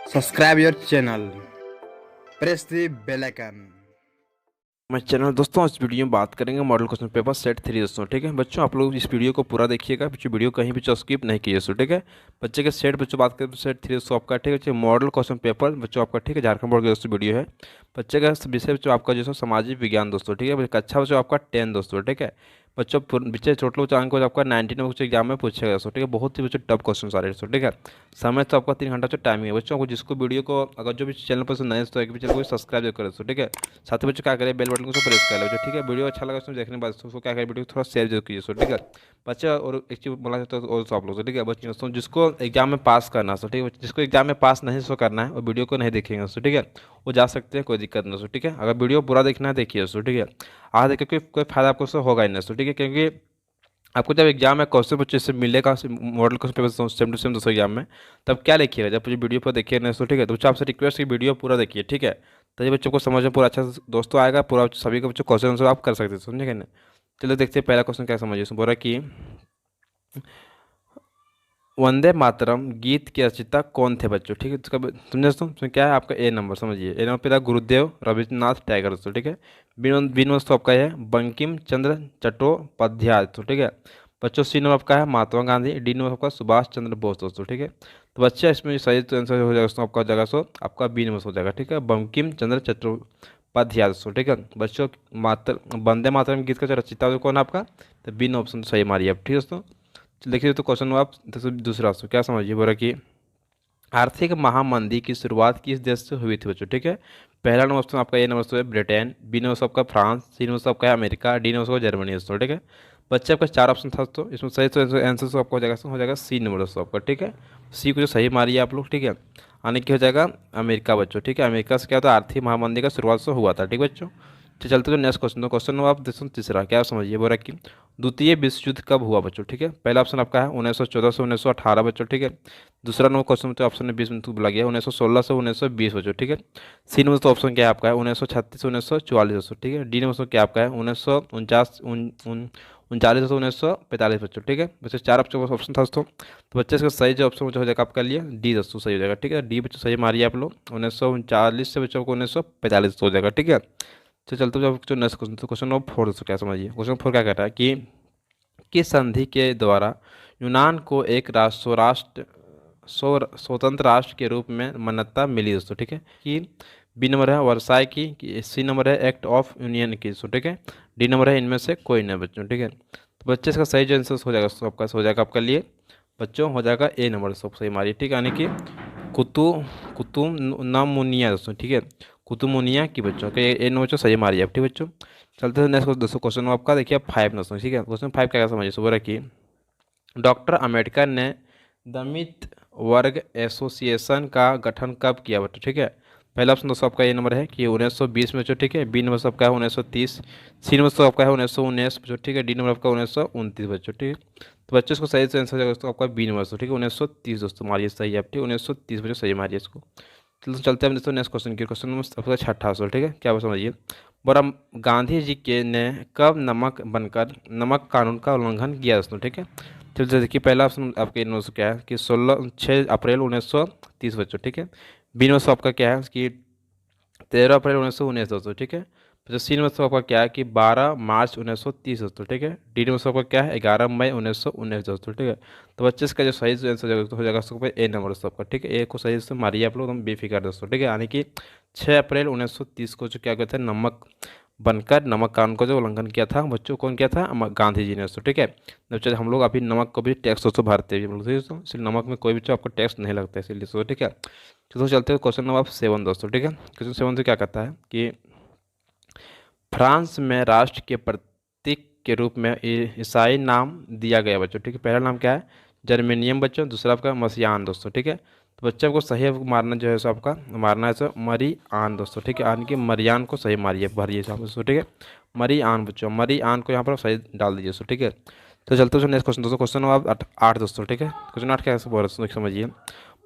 Subscribe your channel. Press the bell icon. मैं channel दोस्तों इस वीडियो में बात करेंगे मॉडल क्वेश्चन पेपर सेट 3 दोस्तों। ठीक है बच्चों, आप लोग इस वीडियो को पूरा देखिएगा, बच्चों वीडियो कहीं भी स्किप नहीं कीजिए दोस्तों। ठीक है बच्चे के सेट बच्चों बात करें तो सेट 3 दोस्तों आपका। ठीक है बच्चे, मॉडल क्वेश्चन पेपर बच्चों आपका। ठीक है झारखंड बोर्ड का दोस्तों वीडियो है। बच्चे का विषय बच्चों आपका जो सामाजिक विज्ञान दोस्तों। ठीक है कक्षा बच्चों आपका 10 दोस्तों। ठीक है बच्चों बच्चे टोटल बच्चों अंक आपका 19 में बच्चों एग्जाम में पूछेगा दोस्तों। ठीक है बहुत ही बच्चों टफ क्वेश्चन सारे दोस्तों। ठीक है समय तो आपका 3 घंटा जो टाइमिंग है बच्चों को। जिसको वीडियो को अगर जो भी चैनल पर नए दोस्तों एक भी चैनल को सब्सक्राइब करें दोस्तों। ठीक है साथ ही बच्चों क्या करें, बेल बटन को प्रेस कर लो बच्चों। ठीक है वीडियो अच्छा लगा उसमें देखने के बाद उसको क्या करें, वीडियो को थोड़ा शेयर जरूर कीजिए दोस्तों। ठीक है बच्चे और एक चीज़ बोला जाता है और आप लोग से। ठीक है बच्चे दोस्तों जिसको एग्जाम में पास करना है, ठीक है जिसको एग्जाम में पास नहीं सो करना है और वीडियो को नहीं देखेंगे दोस्तों। ठीक है वो जा सकते हैं, कोई दिक्कत नहीं दोस्तों। ठीक है अगर वीडियो पूरा देखना है देखिए दोस्तों। ठीक है आगे देखिए कोई फायदा आपको उससे होगा ही नहीं दोस्तों। ठीक है क्योंकि आपको जब एग्जाम में क्वेश्चन बच्चे से मिलेगा model question paper same to same दोस्तों एग्जाम में, तब क्या लिखिएगा जब मुझे वीडियो पर देखिए नहीं दोस्तों। ठीक है तो बच्चों आपसे रिक्वेस्ट की वीडियो पूरा देखिए। ठीक है तो ये बच्चों को समझ में पूरा अच्छा से दोस्तों आएगा, पूरा सभी का बच्चों क्वेश्चन आंसर आप कर सकते हैं, समझे ना। चलो देखते हैं पहला क्वेश्चन क्या समझिए। उसमें बोल रहा है कि वंदे मातरम गीत के रचयिता कौन थे बच्चों। ठीक है इसका समझे दोस्तों। इसमें क्या है आपका ए नंबर समझिए। ए नंबर पे था गुरुदेव रविन्द्रनाथ टैगोर दोस्तों। ठीक है बी नंबर तो आपका है बंकिम चंद्र चट्टोपाध्याय दोस्तों। ठीक है बच्चों सी नंबर आपका है महात्मा गांधी। डी नंबर आपका सुभाष चंद्र बोस दोस्तों। ठीक है तो बच्चा इसमें सही तो आंसर हो जाएगा दोस्तों आपका हो जाएगा सो आपका बी नंबर हो जाएगा। ठीक है बंकिम चंद्र चट्टोपाध्याय दोस्तों। ठीक है बच्चों मातर वंदे मातरम गीत का जो रचयिता कौन है आपका, तो बी ऑप्शन सही मारिए आप। ठीक है दोस्तों देखिए तो क्वेश्चन आप दूसरा दोस्तों क्या समझिए। बोला कि आर्थिक महामंदी की शुरुआत किस देश से हुई थी बच्चों। ठीक है पहला नंबर ऑप्शन आपका ए नंबर है ब्रिटेन, बी नंबर आपका फ्रांस, सी नंबर आपका है अमेरिका, डी नंबर जर्मनी दोस्तों। ठीक है बच्चे आपका 4 ऑप्शन था तो इसमें सही तो आंसर तो आपका हो जाएगा सी नंबर दोस्तों आपका। ठीक है सी को जो सही मारिए आप लोग। ठीक है आने की हो जाएगा अमेरिका बच्चों। ठीक है अमेरिका से क्या होता है आर्थिक महामंदी का शुरुआत से हुआ था। ठीक है बच्चों तो चलते तो नेक्स्ट क्वेश्चन। तो क्वेश्चन नंबर आप देखो तीसरा क्या समझिए। बोला कि द्वितीय विश्व युद्ध कब हुआ बच्चों। ठीक है पहला ऑप्शन आपका है 1914 से 1918 बच्चों। ठीक है दूसरा नंबर क्वेश्चन तो ऑप्शन में 20 में बोला गया 1916 से 1920 बच्चों। ठीक है सी नंबर तो ऑप्शन क्या है आपका है 1936 से 1944 बच्चों। ठीक है डी नंबर क्या आपका है 1949 39 से 1945 बच्चों। ठीक है बच्चे 4 ऑप्शन था दोस्तों। तो बच्चे इसका सही जो ऑप्शन हो जाएगा आपका लिए डी दोस्तों सही हो जाएगा। ठीक है डी बच्चों सही मारिए आप लोग 1939 से बच्चों को 1945 हो जाएगा। ठीक है तो चलते जब जो नेक्स्ट क्वेश्चन तो क्वेश्चन नंबर 4 दोस्तों क्या समझिए। क्वेश्चन 4 क्या कहता है कि किस संधि के द्वारा यूनान को एक स्वराष्ट्र स्वतंत्र राष्ट्र के रूप में मान्यता मिली दोस्तों। ठीक है कि बी नंबर है वर्साई की, सी नंबर है एक्ट ऑफ यूनियन की दोस्तों। ठीक है डी नंबर है इनमें से कोई नहीं बच्चों। ठीक है तो बच्चे इसका सही जो आंसर हो जाएगा दोस्तों आपका हो जाएगा आपका लिए बच्चों हो जाएगा ए नंबर दोस्तों सही मारिए। ठीक है यानी कि कुतु कुतुब नामुनिया दोस्तों। ठीक है कुतुमुनिया की बच्चों के ए नंबर बच्चों सही मारिए आप। ठीक बच्चों चलते हैं नेक्स्ट दोस्तों क्वेश्चन आपका देखिए 5 दोस्तों। ठीक है क्वेश्चन 5 क्या समझिए। सुबह की डॉक्टर अम्बेडकर ने दलित वर्ग एसोसिएशन का गठन कब किया बच्चों। ठीक है पहला ऑप्शन दोस्तों आपका ये नंबर है कि 1920 में बच्चों। ठीक है बी नंबर आपका है 1930, सी नंबर आपका है 1919 बच्चों। ठीक है डी नंबर आपका 1929 बच्चों। ठीक है तो बच्चों इसको सही से आंसर जाएगा दोस्तों आपका बी नंबर दोस्तों। ठीक है 1930 दोस्तों मारिए सही है आप। ठीक है 1930 बच्चों सही मारिए इसको। चलो चलते हैं दोस्तों नेक्स्ट क्वेश्चन की। क्वेश्चन नंबर आपका छठा दोस्तों। ठीक है क्या वो समझिए। बोरा गांधी जी के ने कब नमक बनकर नमक कानून का उल्लंघन किया दोस्तों। ठीक है चलिए देखिए पहला ऑप्शन आपके इन क्या है कि 6 अप्रैल 1930 बच्चों। ठीक है बी नंबर आपका क्या है कि 13 अप्रैल 1919 दोस्तों। ठीक है तो सी नंबर आपका क्या है कि 12 मार्च 1930 दोस्तों। ठीक है डी नंबर आपका क्या है 11 मई 1919 दोस्तों। ठीक है तो बच्चे इसका जो सही आंसर हो जाएगा उसको ए नंबर दोस्तों आपका। ठीक है ए को सही से मारिए आप लोग एकदम बेफिक्र दोस्तों। ठीक है यानी कि 6 अप्रैल 1930 को जो क्या कहते हैं नमक बनकर नमक कानून का जो उल्लंघन किया था बच्चों कौन किया था गांधी जी ने दोस्तों। ठीक है बच्चों हम लोग अभी नमक को भी टैक्स दोस्तों भरते हैं दोस्तों, इसलिए नमक में कोई भी आपको टैक्स नहीं लगता है इसीलिए दोस्तों। ठीक है चलो चलते हैं क्वेश्चन नंबर 7 दोस्तों। ठीक है क्वेश्चन 7 से क्या कहता है कि फ्रांस में राष्ट्र के प्रतीक के रूप में ईसाई नाम दिया गया बच्चों। ठीक है पहला नाम क्या है जर्मेनियम बच्चों, दूसरा आपका मसीआन दोस्तों। ठीक है तो बच्चे को सही मारना जो है सो आपका मारना है सो मरी आन दोस्तों। ठीक है आन की मरियान को सही मारिए भरिए दोस्तों। ठीक है मरी आन बच्चों मरी आन को यहाँ पर सही डाल दीजिए दोस्तों। ठीक है तो चलते हैं नेक्स्ट क्वेश्चन दोस्तों। क्वेश्चन नंबर 8 दोस्तों। ठीक है क्वेश्चन 8 क्या है समझिए।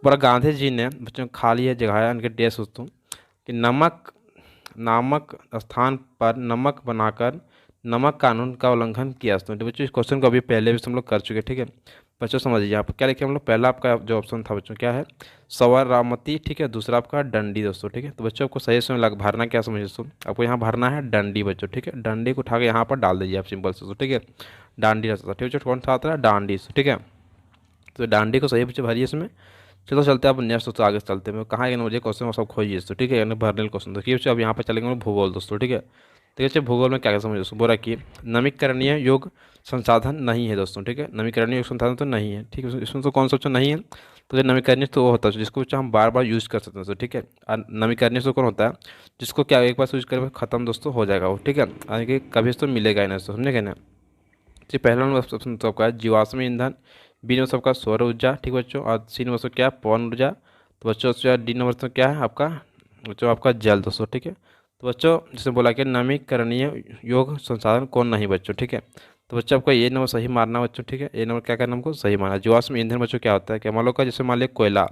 बोला गांधी जी ने बच्चों खाली है जगह है उनके डेस दोस्तों कि नमक नामक स्थान पर नमक बनाकर नमक कानून का उल्लंघन किया दोस्तों। तो बच्चों इस क्वेश्चन को अभी पहले भी हम लोग कर चुके हैं। ठीक है बच्चों समझिए यहाँ पर क्या लिखे हम लोग, पहला आपका जो ऑप्शन था बच्चों क्या है, सवारामती, ठीक है, दूसरा आपका डंडी दोस्तों, ठीक है। तो बच्चों आपको सही समय लग भरना क्या समझिए दोस्तों, आपको यहाँ भरना है डंडी बच्चों, ठीक है। डंडी को उठा के यहाँ पर डाल दीजिए आप सिंपल से, ठीक है। डांडी रहता था, ठीक है, कौन सा आता है, डांडी, ठीक है। तो डांडी को सही बच्चे भरिए इसमें। चलो चलते हैं अब नेक्स्ट दोस्तों, आगे चलते हैं, कहाँ गए मुझे क्वेश्चन वो सब खोजिए दोस्तों, ठीक है, यानी भरने क्वेश्चन। देखिए बच्चों अब यहाँ पर चलेंगे भूगोल दोस्तों, ठीक है। तो बच्चे भूगोल में क्या क्या समझ दोस्तों, बोला कि नवीकरणीय योग संसाधन नहीं है दोस्तों, ठीक है। नवीकरणीय योग संसाधन तो नहीं है, ठीक है। इसमें तो कौन सा ऑप्शन नहीं है, तो जो नवीकरणीय तो वो होता है जिसको बच्चा हम बार बार यूज़ कर सकते हैं दोस्तों, ठीक है। और नवीकरणीय तो कौन होता है, जिसको क्या एक बार यूज कर खत्म दोस्तों हो जाएगा वो, ठीक है, यानी कि कभी तो मिलेगा ही नहीं दोस्तों, समझे ना। जी पहला ऑप्शन तो आपका है जीवाश्म ईंधन, बी नंबर सबका सौर ऊर्जा, ठीक बच्चों, और सी नंबर से क्या है पवन ऊर्जा। तो बच्चों डी नंबर से क्या है आपका, बच्चों आपका जल दोस्तों, ठीक है। तो बच्चों जिसने बोला कि नवीकरणीय योग संसाधन कौन नहीं बच्चों, ठीक है। तो बच्चों आपका ये नंबर सही मारना बच्चों, ठीक है। ये नंबर क्या करना हमको सही मारना। जीवाश्म ईंधन बच्चों क्या होता है, कि मान लो का जैसे मान लिया कोयला,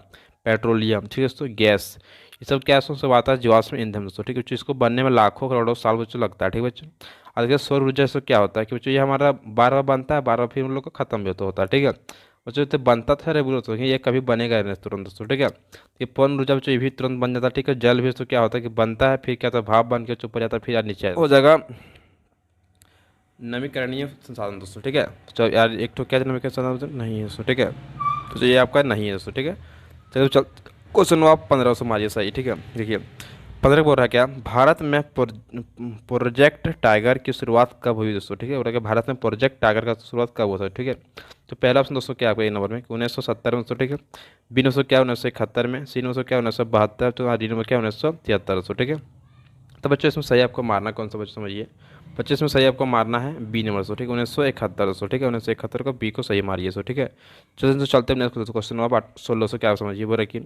पेट्रोलियम, ठीक है दोस्तों, गैस, ये सब क्या सब आता है जीवाश्म ईंधन दोस्तों, ठीक है बच्चों। इसको बनने में लाखों करोड़ों साल बच्चों लगता है, ठीक है बच्चों। और देखिए सौर ऊर्जा से क्या होता है कि बच्चों ये हमारा बार बार बनता है, बार बार फिर हम लोग का खत्म भी होता है, ठीक है बच्चों। तो बनता था रेगुलर तो ये कभी बनेगा नहीं तुरंत दोस्तों, ठीक है। ये पवन ऊर्जा बच्चों ये भी तुरंत बन जाता है, ठीक है। जल भी तो क्या होता है कि बनता है, फिर क्या होता है भाप बन के चुप हो जाता है, फिर यार नीचे हो जाएगा नवीकरणीय संसाधन दोस्तों, ठीक है। तो यार एक तो क्या नवीकरण संसाधन नहीं है दोस्तों, ठीक है। तो ये आपका नहीं है दोस्तों, ठीक है। चलो चल क्वेश्चन आप 1500 मारिए सही, ठीक है। देखिए 15 बोल रहा है क्या, भारत में प्रोजेक्ट टाइगर की शुरुआत कब हुई दोस्तों, ठीक है। बोल रहा है कि भारत में प्रोजेक्ट टाइगर का शुरुआत कब हुआ था, ठीक है। तो पहला ऑप्शन दोस्तों क्या आपका ये नंबर में 1970 में दोस्तों, ठीक है। बी नंबर क्या 1971 में, सी नंबर क्या 1972, तो डी नंबर क्या 1973 दोस्तों, ठीक है। तो बच्चों इसमें सही आपको मारना कौन सा बच्चों समझिए, बच्चों इसमें सही आपको मारना है बी नंबर सो, ठीक है 1971 दोस्तों, ठीक है 1971 को बी को सही मारिए सो, ठीक है। चलो तो चलते हैं नेक्स्ट क्वेश्चन आप 16 से क्या समझिए, बोले कि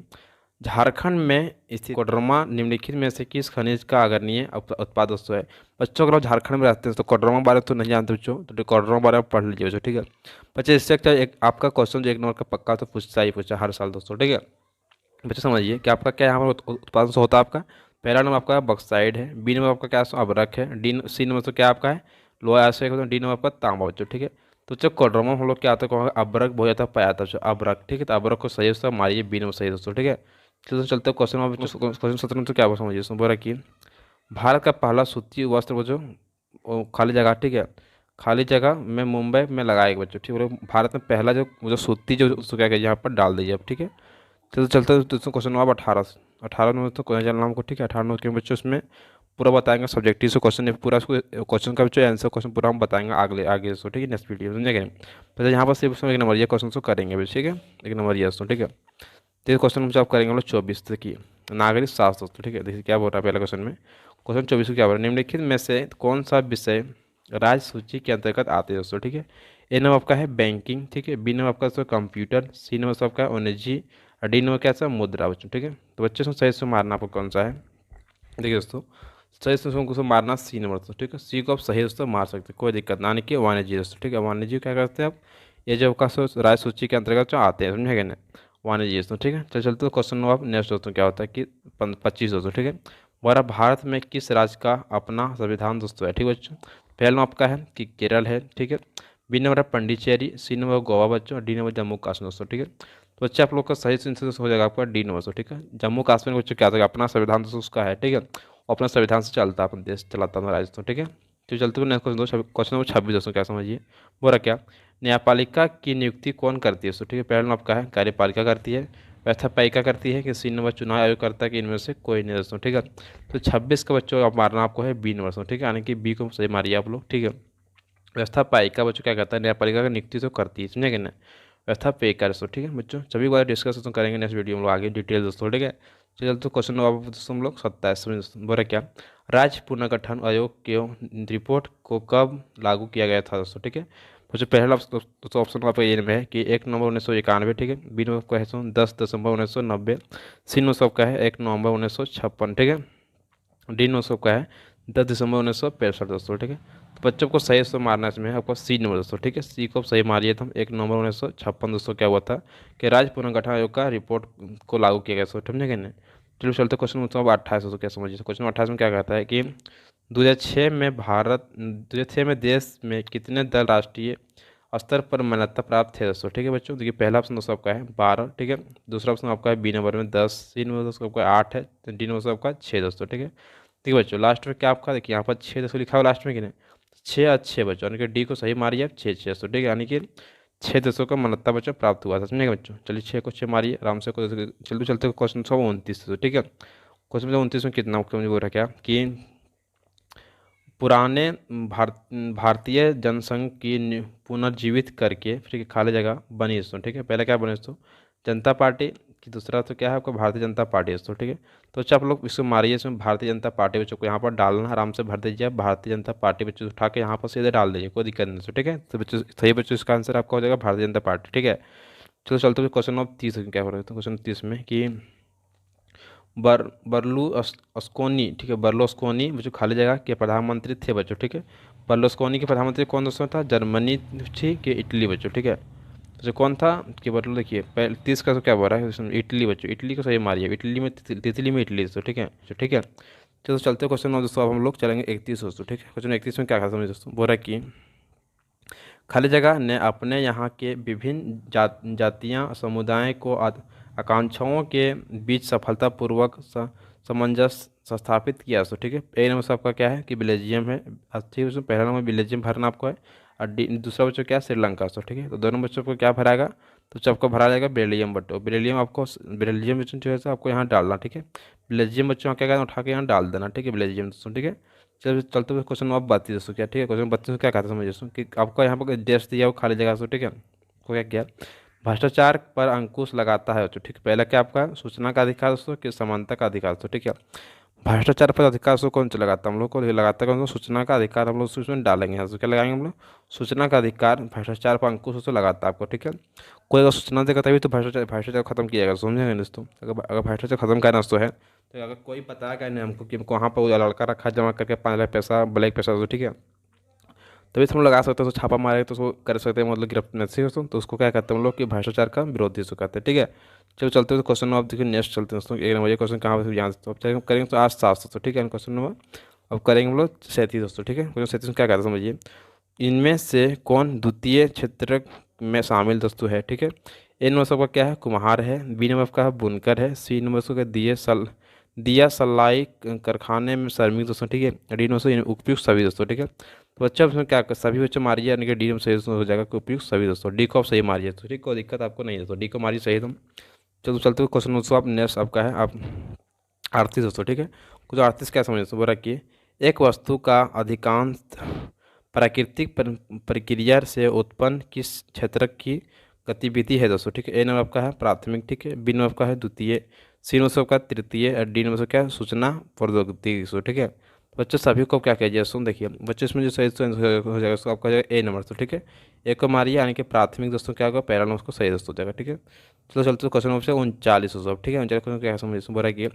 झारखंड में स्थित कोडरमा निम्नलिखित में से किस खनिज का अग्रणीय उत्पाद दोस्तों है। बच्चों अगर आप झारखंड में रहते हैं तो कोडरमा बारे में तो नहीं जानते बच्चों, तो कोडरमा बारे में पढ़ लीजिए बच्चों, ठीक है। बच्चे इससे अच्छा एक आपका क्वेश्चन जो एक नंबर का पक्का तो पूछता ही पूछा हर साल दोस्तों, ठीक है। बच्चे समझिए कि आपका क्या यहाँ पर उत्पादन से होता है आपका, पहला नंबर आपका बॉक्साइड है, बी नंबर आपका क्या अबरक है, डी सी नंबर तो क्या आपका है लोहा एसिड है, डी नंबर आपका तांबा बच्चों, ठीक है। तो जब कोडरमा हम लोग क्या आता है अबरक बहुत ज़्यादा पाया था अबरक, ठीक है। तो अबरक को सही उसका मारिए बी नंबर सही दोस्तों, ठीक है। चलो चलते क्वेश्चन 17 में तो क्या समझिए उसमें बोला कि भारत का पहला सूती वस्त्र वो जो खाली जगह, ठीक है, खाली जगह में मुंबई में लगाएगा बच्चों, ठीक है। भारत में पहला जो सूती जो उसको क्या यहाँ पर डाल दीजिए अब, ठीक है। चलो चलते हैं दोस्तों क्वेश्चन नंबर 18 नंबर तो क्वेश्चन नाम को, ठीक है। 18 नंबर के बच्चों उसमें पूरा बताएंगे सब्जेक्टिव से क्वेश्चन, पूरा क्वेश्चन का बच्चों आंसर क्वेश्चन पूरा हम बताएंगे आगे आगे दोस्तों, ठीक है नेक्स्ट वीडियो समझेंगे। पहले यहाँ पर सिर्फ एक नंबर ये क्वेश्चन को करेंगे बच्चों, ठीक है, एक नंबर ये दोस्तों, ठीक है। तो क्वेश्चन में आप करेंगे हम लोग 24 तक की नागरिक शास्त्र दोस्तों, ठीक है। देखिए क्या बोल रहा है पहले क्वेश्चन में, क्वेश्चन 24 को क्या बोल रहा है, निम्नलिखित में से कौन सा विषय राज्य सूची के अंतर्गत आते हैं दोस्तों, ठीक है। ए नंबर आपका है बैंकिंग, ठीक है, बी नंबर आपका कंप्यूटर, सी नंबर आपका वाणिज्य, और डी नंबर क्या है मुद्रा बच्चों, ठीक है। तो बच्चे से सही से मारना आपको कौन सा है, देखिए दोस्तों सही से उसको मारना सी नंबर दोस्तों, ठीक है। सी को आप सही दोस्तों मार सकते हैं कोई दिक्कत ना, यानी कि वाणिज्य दोस्तों, ठीक है। वाणिज्य क्या करते हैं आप, ये जो आपका राज्य सूची के अंतर्गत जो आते हैं समझेंगे ना वाणिज्य दोस्तों, ठीक है। चल चलते क्वेश्चन नंबर आप नेक्स्ट दोस्तों क्या होता है कि 25 दोस्तों, ठीक है। हमारा भारत में किस राज्य का अपना संविधान दोस्तों है, ठीक है बच्चों। पहला नंबर आपका है कि केरल है, ठीक है। बी नंबर है पंडिचेरी, सी नंबर गोवा बच्चों, डी नंबर जम्मू कश्मीर दोस्तों, ठीक है। तो बच्चे आप लोग का सही से हो जाएगा आपका डी नंबर दोस्तों, ठीक है। जम्मू कश्मीर बच्चों क्या होगा अपना संविधान दोस्तों उसका है, ठीक है। अपना संविधान से चलता है अपना देश चलाता है राज्य दोस्तों, ठीक है। तो चलते हुए नेक्स्ट क्वेश्चन नंबर 26 दोस्तों क्या समझिए, बोला क्या न्यायपालिका की नियुक्ति कौन करती है दोस्तों, ठीक है। पहला नंबर आपका है कार्यपालिका करती है, व्यवस्थापिका करती है, कि सी नंबर चुनाव आयोग करता है, कि इनमें से कोई नहीं दोस्तों, ठीक है। तो 26 का बच्चों आप मारना आपको है बी नंबर दोस्तों, ठीक है, यानी कि बी को सही मारिए आप लोग, ठीक है। व्यवस्थापिका बच्चों क्या करता है न्यायपालिका का नियुक्ति तो करती है समझे ना, व्यवस्थापिका दोस्तों, ठीक है बच्चों। सभी बार डिस्कस तो करेंगे नेक्स्ट वीडियो में लोग आगे डिटेल दोस्तों, ठीक है। चल तो क्वेश्चन आप दोस्तों हम लोग 27 में बोले क्या राज्य पुनर्गठन आयोग के रिपोर्ट को कब लागू किया गया था दोस्तों, ठीक है। मुझे पहला दोस्तों ऑप्शन आपका ये में है कि 1 नवंबर 1991, ठीक है। बी नंबर का है 10 दिसंबर 1990, सी नंबर का है 1 नवंबर 1956, ठीक है। डी नंबर का है 10 दिसंबर 1965 दोस्तों, ठीक है। तो बच्चों को सही से मारना इसमें आपको सी नंबर दोस्तों, ठीक है। सी को सही मारिए तो 1 नवंबर 1956 दोस्तों क्या हुआ था कि राज्य पुनर्गठन आयोग का रिपोर्ट को लागू किया गया दोस्तों, समझेंगे ना। चलिए चलते क्वेश्चन मतलब 28 दोस्तों क्या समझिए। क्वेश्चन 28 में क्या कहता है कि 2006 में देश में कितने दल राष्ट्रीय स्तर पर मान्यता प्राप्त है दोस्तों, ठीक है बच्चों। देखिए पहला ऑप्शन दोस्तों आपका है 12, ठीक है। दूसरा ऑप्शन आपका है बी नंबर में 10, सी नंबर दोस्तों आपका 8 है, तो डी नंबर आपका 6 दोस्तों, ठीक है। ठीक है बच्चों, लास्ट में क्या आपका देखिए यहाँ पर 6 दोस्तों लिखा हुआ लास्ट में कि नहीं, 6 अच्छे बच्चों, यानी कि डी को सही मारिए आप, 6 6 दोस्तों, ठीक है। यानी कि 6 दोस्तों का मान्यता बच्चों प्राप्त हुआ था, समझेगा बच्चों। चलिए 6 को 6 मारिए आराम से, चलते चलते क्वेश्चन 29 दोस्तों, ठीक है। क्वेश्चन नंबर 29 में कितना आपको मुझे बोल रहा क्या कि पुराने भारतीय जनसंघ की पुनर्जीवित करके फिर खाली जगह बनी दोस्तों, ठीक है। पहले क्या बने दोस्तों, जनता पार्टी की, दूसरा तो क्या है आपका भारतीय जनता पार्टी दोस्तों, ठीक है। तो अच्छा आप लोग इसको मारिए, इसमें भारतीय जनता पार्टी बच्चों को यहाँ पर डालना, आराम से भर दीजिए भारतीय जनता पार्टी बच्चों उठा के यहाँ पर सीधे डाल दीजिए, कोई दिक्कत नहीं दोस्तों, ठीक है। तो बच्चों सही बच्चों इसका आंसर आपका हो जाएगा भारतीय जनता पार्टी, ठीक है। चलो चलते हुए क्वेश्चन नंबर 30 क्या हो रहा है, तो क्वेश्चन 30 में कि बर्लुस्कोनी, ठीक है, बर्लुस्कोनी बच्चों खाली जगह के प्रधानमंत्री थे बच्चों, ठीक है। बर्लुस्कोनी के प्रधानमंत्री कौन दोस्तों था, जर्मनी थी कि इटली बच्चों, ठीक है। तो कौन था कि बर्लू, देखिए पहले 30 का तो क्या बोल रहा है इसमें, इटली बच्चों, इटली को सही मारिए, इटली में तितली में इटली दोस्तों, ठीक है। ठीक है, चलो चलते क्वेश्चन नंबर दोस्तों, अब हम लोग चलेंगे 31 दोस्तों, ठीक है। क्वेश्चन 31 में क्या कहा समझ दोस्तों, बोल रहा है कि खाली जगह ने अपने यहाँ के विभिन्न जातियाँ समुदाय को आकांक्षाओं के बीच सफलतापूर्वक सामंजस्य स्थापित किया, तो ठीक है। ए नंबर से आपका क्या है कि बेल्जियम है, ठीक है। उसमें पहला नंबर बेल्जियम भरना आपको है, और दूसरा बच्चों क्या है श्रीलंका, तो ठीक है। तो दोनों बच्चों को क्या भराएगा, तो सबको भरा जाएगा बेल्जियम बच्चों, बेल्जियम आपको, बेल्जियम बच्चों जो है आपको यहाँ डालना, ठीक है। बेल्जियम बच्चों क्या कहना उठा के यहाँ डाल देना, ठीक है, बेल्जियम दोस्तों, ठीक है। चलो चलते हुए क्वेश्चन नंबर 32 दोस्तों, क्या ठीक है। क्वेश्चन 32 में क्या कहता है समझ दोस्तों कि आपका यहाँ पर देश दिया वो खाली जगह, ठीक है। को क्या किया, भ्रष्टाचार पर अंकुश लगाता है दोस्तों, ठीक है। पहला क्या आपका सूचना का अधिकार दोस्तों कि समानता का अधिकार दोस्तों, ठीक है। भ्रष्टाचार पर अधिकार से कौन सा लगाता है हम लोग को, ये लगाता है कौन सा, सूचना का अधिकार, हम लोग उसमें डालेंगे यहाँ से, क्या लगाएंगे हम लोग, सूचना का अधिकार भ्रष्टाचार पर अंकुश उसको लगाता है आपको, ठीक है। कोई अगर सूचना देगा तभी तो भ्रष्टाचार भ्रष्टाचार खत्म किया जाएगा, समझेंगे दोस्तों। अगर भ्रष्टाचार खत्म करना तो है, तो अगर कोई बताया नहीं हमको कि हमको वहाँ पर वो लड़का रखा है जमा करके 5 लाख पैसा ब्लैक पैसा तो ठीक है, तभी तो हम लगा सकते हैं, तो छापा मारे तो उसको कर सकते हैं, मतलब गिरफ्तार, तो उसको क्या कहते हैं हम लोग कि भ्रष्टाचार का विरोधी उसको कहते हैं, ठीक है। चलो चलते हैं क्वेश्चन नंबर, आप देखिए नेक्स्ट चलते हैं दोस्तों, एक नंबर ये क्वेश्चन कहाँ पर यहाँ से, तो करेंगे तो आज 7 दोस्तों, ठीक है। क्वेश्चन नंबर अब करेंगे हम लोग 37 दोस्तों, ठीक है। क्वेश्चन 37 क्या कहते हैं समझिए, इनमें से कौन द्वितीय क्षेत्र में शामिल दोस्तों है, ठीक है। ए नंबर सबका क्या है, कुम्हार है, बी नंबर का है बुनकर है, सी नंबर का दिया सलाई कारखाने में श्रमिक दोस्तों, ठीक है। डी नंबर से उपयुक्त सभी दोस्तों, ठीक है। तो बच्चा उसमें क्या सभी बच्चे मारिए, यानी कि डी नंबर सही हो जाएगा कि उपयुक्त सभी दोस्तों, डी को आप सही मारिए तो ठीक, कोई दिक्कत आपको नहीं है दोस्तों, डी को मारिए सही तुम। चलो चलते हुए क्वेश्चन दोस्तों, आप नेक्स्ट आपका है आप 38 दोस्तों, ठीक है। कुछ 38 क्या समझ दोस्तों, बोला कि एक वस्तु का अधिकांश प्राकृतिक प्रक्रिया से उत्पन्न किस क्षेत्र की गतिविधि है दोस्तों, ठीक है। ए नंबर आपका है प्राथमिक, ठीक है। बी नंबर आपका है द्वितीय, सी नंबर आपका तृतीय, और डी नंबर क्या है सूचना प्रौद्योगिकी दोस्तों, ठीक है। तो बच्चों सभी को क्या कीजिए सुन देखिए बच्चों, इसमें जो सही हो जाएगा उसको आपका हो जाएगा ए नंबर तो ठीक है। ए को मारिए, यानी कि प्राथमिक दोस्तों क्या होगा, पहला नंबर उसको सही दोस्तों हो जाएगा, ठीक है। चलो चलते क्वेश्चन नंबर से 39 दोस्तों, ठीक है। 39 क्वेश्चन क्या समझ बोला कि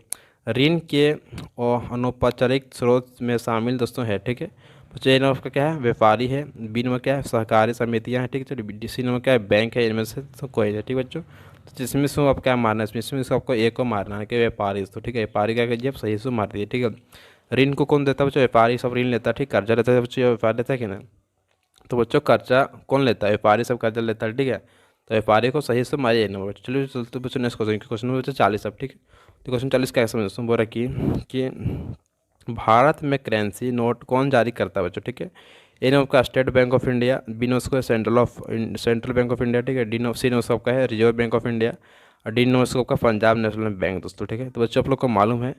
ऋण के अनौपचारिक स्रोत में शामिल दोस्तों है, ठीक है। बच्चों ए नंबर का क्या है व्यापारी है, बी नंबर क्या है सहकारी समितियां हैं, ठीक है। चलिए सी नंबर क्या है बैंक है, इनमें से तो कोई है, ठीक है बच्चों। तो जिसमें से आप क्या मारना है, इसमें से आपको ए को मारना है कि व्यापारी तो ठीक है, व्यापारी क्या कीजिए आप सही से मार दीजिए, ठीक है। ऋण को कौन देता है बच्चों, व्यापारी सब ऋण लेता है, ठीक। कर्जा लेता है बच्चों, व्यापारी लेता है कि ना, तो बच्चों कर्जा कौन लेता है, व्यापारी सब कर्जा लेता है, ठीक है। तो व्यापारी को सही से मारिए नंबर। चलिए चलते बच्चों नेक्स्ट क्वेश्चन में बच्चों 40 अब, ठीक है। तो क्वेश्चन 40 क्या समझ दोस्तों, बोल रहा कि भारत में करेंसी नोट कौन जारी करता है बच्चों, ठीक है। ए नंबर का State Bank of India, B number का सेंट्रल बैंक ऑफ इंडिया, ठीक है। डी नंबर सी नंबर आपका है रिजर्व बैंक ऑफ इंडिया, और डी नंबर आपका पंजाब नेशनल बैंक दोस्तों, ठीक है। तो बच्चों आप लोग को मालूम है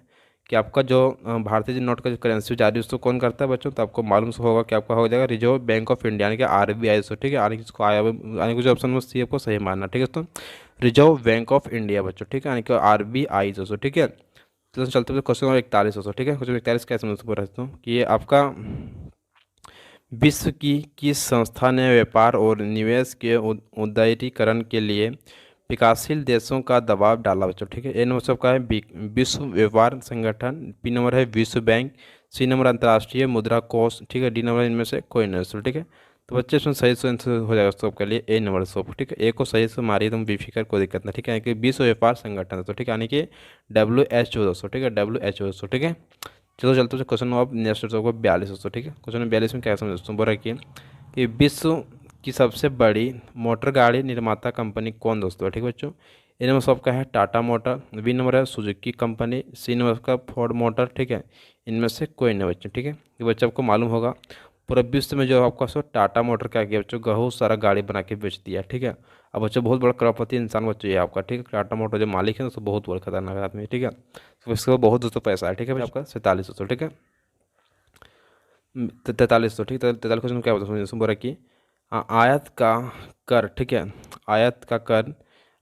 कि आपका जो भारतीय नोट का जो करेंसी जारी उसको कौन करता है बच्चों, तो आपको मालूम से होगा कि आपका हो जाएगा रिजर्व बैंक ऑफ इंडिया, यानी कि आरबीआई दोस्तों, ठीक है। आने किसको आया आने कुछ ऑप्शन में सी आपको सही मानना, ठीक है दोस्तों, रिजर्व बैंक ऑफ इंडिया बच्चों, ठीक है, यानी कि आरबीआई दोस्तों, ठीक है। तो चलते हुए क्वेश्चन नंबर 41 दोस्तों, ठीक है। क्वेश्चन 41 कैसे समझ रहा हूँ कि ये आपका विश्व की किस संस्था ने व्यापार और निवेश के उदारीकरण के लिए विकासशील देशों का दबाव डाला बच्चों, ठीक है। ए नंबर सबका है विश्व व्यापार संगठन, बी नंबर है विश्व बैंक, सी नंबर अंतर्राष्ट्रीय मुद्रा कोष, ठीक है। डी नंबर इनमें से कोई नहीं, ठीक है। तो बच्चे इसमें सही से आंसर हो जाएगा सबके लिए ए नंबर सब, ठीक है। ए को सही से मारिए तुम बेफिक्र कोई दिक्कत नहीं, ठीक है। कि विश्व व्यापार संगठन दोस्तों, ठीक है, यानी कि WHO दोस्तों, ठीक है, WHO दोस्तों, ठीक है। चलो चलते क्वेश्चन अब नेक्स्ट दोस्तों 42 दोस्तों, ठीक है। क्वेश्चन 42 में क्या समझ दोस्तों, बोल रहा है कि विश्व की सबसे बड़ी मोटर गाड़ी निर्माता कंपनी कौन दोस्तों, ठीक है बच्चों। ए नंबर आपका है टाटा मोटर, बी नंबर है सुजुकी कंपनी, सी नंबर का फोर्ड मोटर, ठीक है। इनमें से कोई नहीं बच्चों, ठीक है। ये बच्चे आपको मालूम होगा पूरे विश्व में जो आपका सो टाटा मोटर क्या किया बच्चों, बहुत सारा गाड़ी बना के बेच दिया, ठीक है। अब बच्चों बहुत बड़ा करोड़पति इंसान बच्चों ये आपका, ठीक है। टाटा मोटर जो मालिक है उसको बहुत बड़ा खतरनाक आदमी है, ठीक है। तो इसको बहुत दोस्तों पैसा है, ठीक है आपका 4700, ठीक है। 4300, ठीक है। 43 क्वेश्चन क्या बता सुन बोला कि आयत का कर, ठीक है। आयत का कर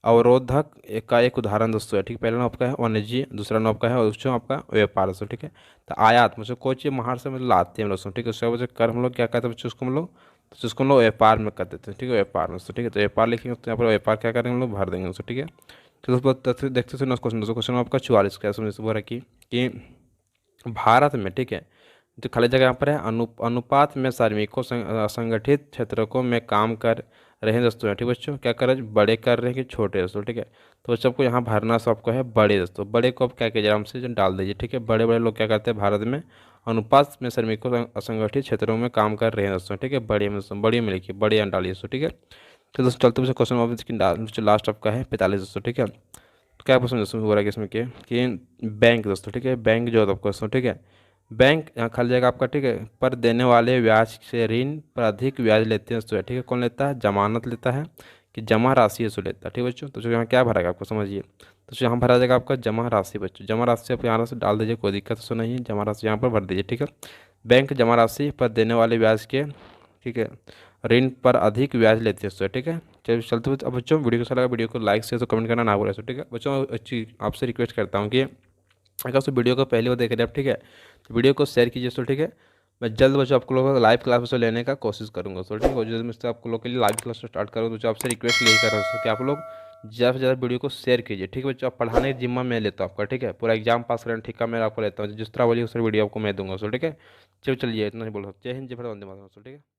अवरोधक का एक उदाहरण दोस्तों है, ठीक है। पहला नाम आपका है वाणिज्य, दूसरा नाम आपका है दोस्तों आपका व्यापार दोस्तों, ठीक है। तो आयात मतलब कोई चीज़ बाहर से मतलब लाते हैं दोस्तों, ठीक है। उसके वजह कर हम लोग क्या कहते हैं बच्चों, उसको हम लोग तो उसको हम लोग व्यापार में कर देते हैं, ठीक है। व्यापार में दोस्तों, ठीक है। तो व्यापार लिखेंगे तो यहाँ पर व्यापार क्या करेंगे हम लोग भर देंगे दोस्तों, ठीक है। तो दोस्तों देखते सुनो क्वेश्चन दोस्तों। क्वेश्चन आपका 44 का समझ बोल रहा है कि भारत में, ठीक है, जो खाली जगह यहाँ पर है अनुपात में श्रमिकों असंगठित क्षेत्रों में काम कर रहे हैं दोस्तों, ठीक बच्चों। क्या कर रहे हैं, बड़े कर रहे हैं कि छोटे दोस्तों, ठीक है। तो बच्चों आपको यहाँ भरना सबको है बड़े दोस्तों। बड़े को आप क्या कीजिए आराम से जो डाल दीजिए, ठीक है। बड़े बड़े लोग क्या करते हैं भारत में अनुपात में श्रमिकों असंगठित क्षेत्रों में काम कर रहे हैं दोस्तों, ठीक है। बड़े में दोस्तों, बड़ी में लिखिए, बड़े यहाँ डालिए दोस्तों, ठीक है। तो दोस्तों चलते बच्चों क्वेश्चन लास्ट आपका है 45 दोस्तों, ठीक है। तो क्या क्वेश्चन दोस्तों हो रहा है इसमें कि बैंक दोस्तों, ठीक है। बैंक जो है आपको दोस्तों, ठीक है। बैंक यहाँ खाली जगह आपका, ठीक है, पर देने वाले ब्याज से ऋण पर अधिक ब्याज लेते हैं दोस्तों, ठीक है। कौन लेता है, जमानत लेता है कि जमा राशि से लेता है, ठीक है बच्चों। तो यहाँ क्या भराएगा आपको समझिए। तो यहाँ भरा जाएगा आपका जमा राशि बच्चों। जमा राशि आप यहाँ से डाल दीजिए, कोई दिक्कत तो नहीं है। जमा राशि यहाँ पर भर दीजिए, ठीक है। बैंक जमा राशि पर देने वाले ब्याज के, ठीक है, ऋण पर अधिक ब्याज लेते हैं दोस्तों, ठीक है। चलिए चलते हुए अब बच्चों वीडियो को अच्छा लगा, वीडियो को लाइक से तो कमेंट करना ना भूलें दोस्तों, ठीक है बच्चों। अच्छी आपसे रिक्वेस्ट करता हूँ कि अगर उस वीडियो को पहली बार देख रहे हैं आप, ठीक है, तो वीडियो को शेयर कीजिए दोस्तों, ठीक है। मैं जल्द बच्चों आपको लोगों को लाइव क्लास में लेने का कोशिश करूँगा दोस्तों, ठीक है। और जल्द मैं आपको लोग के लिए लाइव क्लास स्टार्ट करूँगा तो आपसे रिक्वेस्ट यही कर रहा हूँ कि आप लोग ज़्यादा से ज़्यादा वीडियो को शेयर कीजिए, ठीक है बच्चों। आप पढ़ाने की जिम्मा मैं लेता हूँ आपका, ठीक है। पूरा एग्जाम पास करने ठीक है मैं आपको लेता हूँ, जिस तरह बोलिए उस तरह वीडियो आपको मैं दूंगा दोस्तों, ठीक है। चलिए इतना ही बोल सकते। जय हिंद, जय भारत, वंदे मातरम दोस्तों, ठीक है।